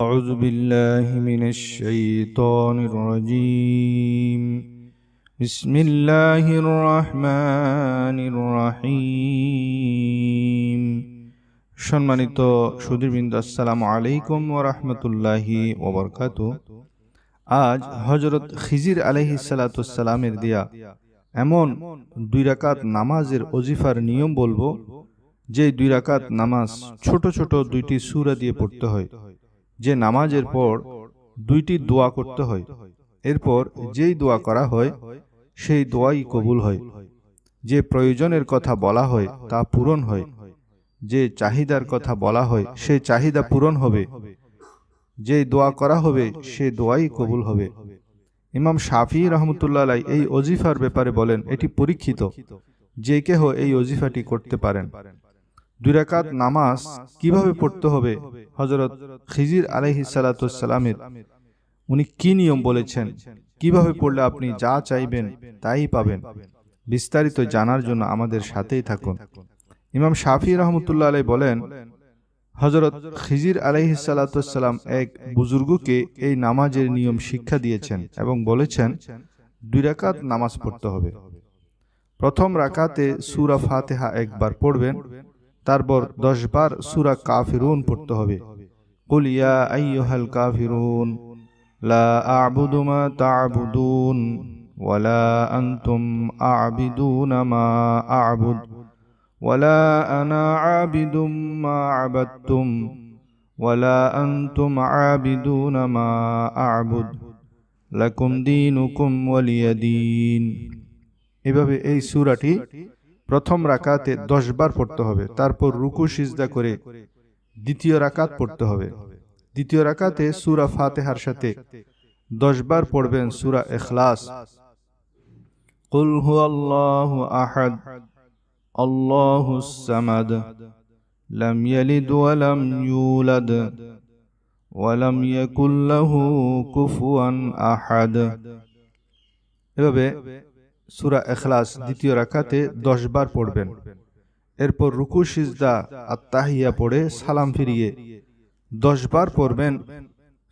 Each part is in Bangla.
أعوذ بالله من الشيطان الرجيم بسم الله الرحمن الرحيم সম্মানিত সুধীবৃন্দ, আসসালামু আলাইকুম ওয়া রাহমাতুল্লাহি ওয়া বারাকাতুহু। আজ হযরত খিজির আলাইহিস সালাতু ওয়াস সালামের দেয়া এমন 2 রাকাত নামাজের ওজিফার নিয়ম বলবো, যে 2 রাকাত নামাজ ছোট ছোট 2টি সূরা দিয়ে পড়তে হয়, যে নামাজের পর 2টি দোয়া করতে হয়, এরপর যেই দোয়া করা হয় সেই দোয়াই কবুল হয়, যে প্রয়োজনের কথা বলা হয় তা পূরণ হয়, যে চাহিদার কথা বলা হয় সেই চাহিদা পূরণ হবে, যে দোয়া করা হবে সেই দোয়াই কবুল হবে। ইমাম শাফি রহমতুল্লাহ আলাইহি এই ওজিফার ব্যাপারে বলেন, এটি পরীক্ষিত, যে কেহ এই ওজিফাটি করতে পারেন। 2 রাকাত নামাজ কিভাবে পড়তে হবে, হযরত খিজির আলাইহিস সালাতু ওয়াস সালামের উনি কি নিয়ম বলেছেন, কিভাবে পড়লে আপনি যা চাইবেন তাই পাবেন, বিস্তারিত জানার জন্য আমাদের সাথেই থাকুন। ইমাম শাফি রহমতুল্লাহ আলাইহি বলেন, হযরত খিজির আলাইহিস সালাতু ওয়াস সালাম এক বুজুর্গকে এই নামাজের নিয়ম শিক্ষা দিয়েছেন এবং বলেছেন 2 রাকাত নামাজ পড়তে হবে। প্রথম রাকাতে সূরা ফাতিহা একবার পড়বেন, তারপর 10 বার সূরা কাফিরুন পড়তে হবে। কুল ইয়া আইয়ুহাল কাফিরুন লা আ'বুদু মা তা'বুদুন ওয়ালা আনতুম আ'বিদুনা মা আ'বুদ ওয়ালা আনা আ'বিদুম মা আ'বাদতুম ওয়ালা আনতুম আ'বিদুনা মা আ'বুদ লাকুম দীনুকুম ওয়ালিয়া দীন। এভাবে এই সূরাটি প্রথম রাকাতে 10 বার পড়তে হবে। তারপর রুকু সিজদা করে দ্বিতীয় রাকাত পড়তে হবে। দ্বিতীয় রাকাতে সূরা ফাতিহার সাথে 10 বার পড়বেন সূরা ইখলাস। কুল হুয়াল্লাহু আহাদ আল্লাহুস সামাদ লাম ইয়ালিদ ওয়া লাম ইউলাদ ওয়া লাম ইয়াকুল লাহু কুফুয়ান আহাদ। এভাবে সূরা ইখলাস দ্বিতীয় রাকাতে 10 বার পড়বেন। এরপর রুকু সিজদা আত-তাহিয়া পড়ে সালাম ফিরিয়ে 10 বার পড়বেন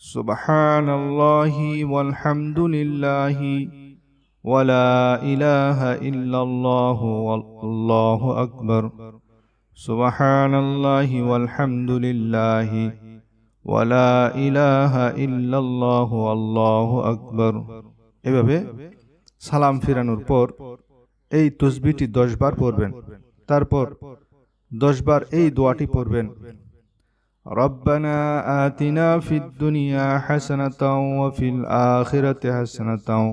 সুবহানাল্লাহি ওয়াল হামদুলিল্লাহি ওয়া লা ইলাহা ইল্লাল্লাহু আল্লাহু আকবার সুবহানাল্লাহি ওয়াল হামদুলিল্লাহি ওয়া লা ইলাহা ইল্লাল্লাহু আল্লাহু আকবার। এভাবে সালাম ফিরানোর পর এই তাসবিহটি 10 বার পড়বেন। তারপর 10 বার এই দোয়াটি পড়বেন, রব্বানা আতিনা ফিদ দুনিয়া হাসানাতাও ওয়া ফিল আখিরাতি হাসানাতাও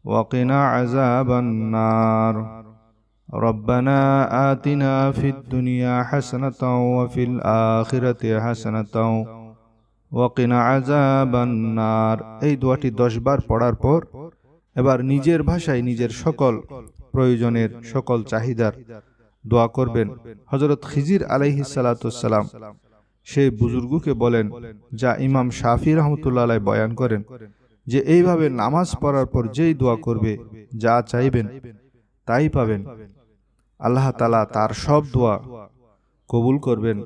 ওয়া কিনা আযাবান নার। রব্বানা আতিনা ফিদ দুনিয়া হাসানাতাও ওয়া ফিল আখিরাতি হাসানাতাও ওয়া কিনা আযাবান নার। এই দোয়াটি 10 বার পড়ার পর এবার নিজের ভাষায় নিজের সকল প্রয়োজনের সকল চাহিদার দোয়া করবেন। হযরত খিজির আলাইহিস সালাতু ওয়াস সালাম সেই বুজুর্গকে বলেন, যা ইমাম শাফি রহমতুল্লাহ আলাইহি বয়ান করেন, যে এইভাবে নামাজ পড়ার পর যেই দোয়া করবে যা চাইবেন তাই পাবেন। আল্লাহ তাআলা তার সব দোয়া কবুল করবেন।